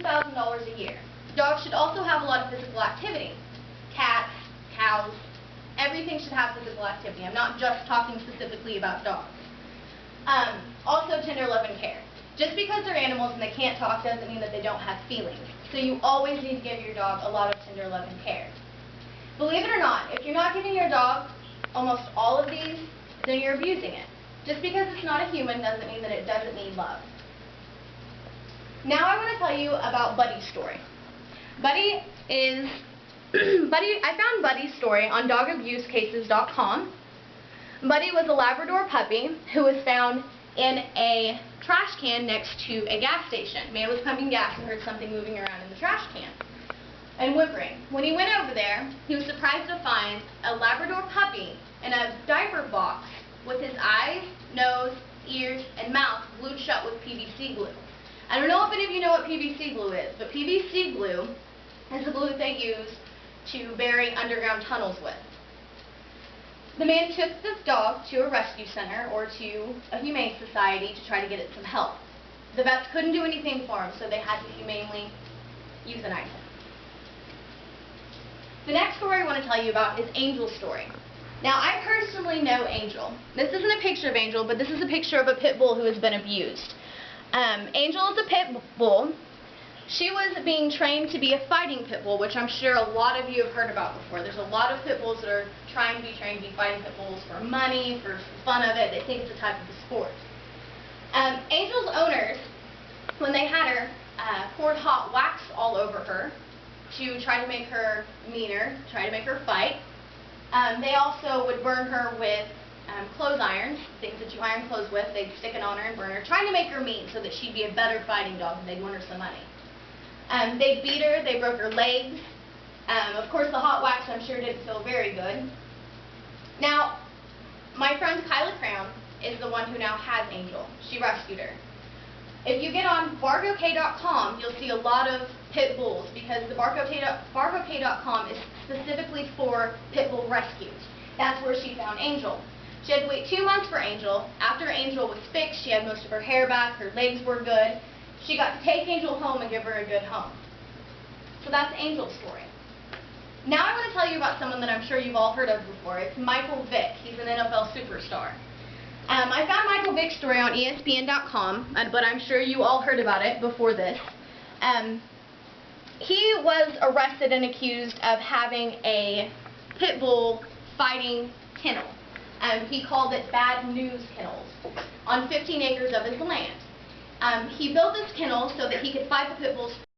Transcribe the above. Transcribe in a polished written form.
$1,000 a year. Dogs should also have a lot of physical activity. Cats, cows, everything should have physical activity. I'm not just talking specifically about dogs. Also tender love and care. Just because they're animals and they can't talk doesn't mean that they don't have feelings. So you always need to give your dog a lot of tender love and care. Believe it or not, if you're not giving your dog almost all of these, then you're abusing it. Just because it's not a human doesn't mean that it doesn't need love. Now I want to tell you about Buddy's story. I found Buddy's story on dogabusecases.com. Buddy was a Labrador puppy who was found in a trash can next to a gas station. Man was pumping gas and heard something moving around in the trash can and whimpering. When he went over there, he was surprised to find a Labrador puppy in a diaper box with his eyes, nose, ears, and mouth glued shut with PVC glue. I don't know if any of you know what PVC glue is, but PVC glue is the glue that they use to bury underground tunnels with. The man took this dog to a rescue center or to a humane society to try to get it some help. The vets couldn't do anything for him, so they had to humanely euthanize him. The next story I want to tell you about is Angel's story. Now, I personally know Angel. This isn't a picture of Angel, but this is a picture of a pit bull who has been abused. Angel is a pit bull. She was being trained to be a fighting pit bull, which I'm sure a lot of you have heard about before. There's a lot of pit bulls that are trying to be trained to be fighting pit bulls for money, for fun of it. They think it's a type of a sport. Angel's owners, when they had her, poured hot wax all over her to try to make her meaner, try to make her fight. They also would burn her with clothes irons, things that you iron clothes with. They'd stick it on her and burn her, trying to make her mean so that she'd be a better fighting dog and they'd win her some money. They beat her, they broke her legs. Of course, the hot wax, I'm sure, didn't feel very good. Now, my friend Kyla Crown is the one who now has Angel. She rescued her. If you get on barkok.com, you'll see a lot of pit bulls because the barkok.com is specifically for pit bull rescues. That's where she found Angel. She had to wait 2 months for Angel. After Angel was fixed, she had most of her hair back, her legs were good. She got to take Angel home and give her a good home. So that's Angel's story. Now I want to tell you about someone that I'm sure you've all heard of before. It's Michael Vick. He's an NFL superstar. I found Michael Vick's story on ESPN.com, but I'm sure you all heard about it before this. He was arrested and accused of having a pit bull fighting kennel. He called it Bad News Kennels on 15 acres of his land. He built this kennel so that he could fight the pit bulls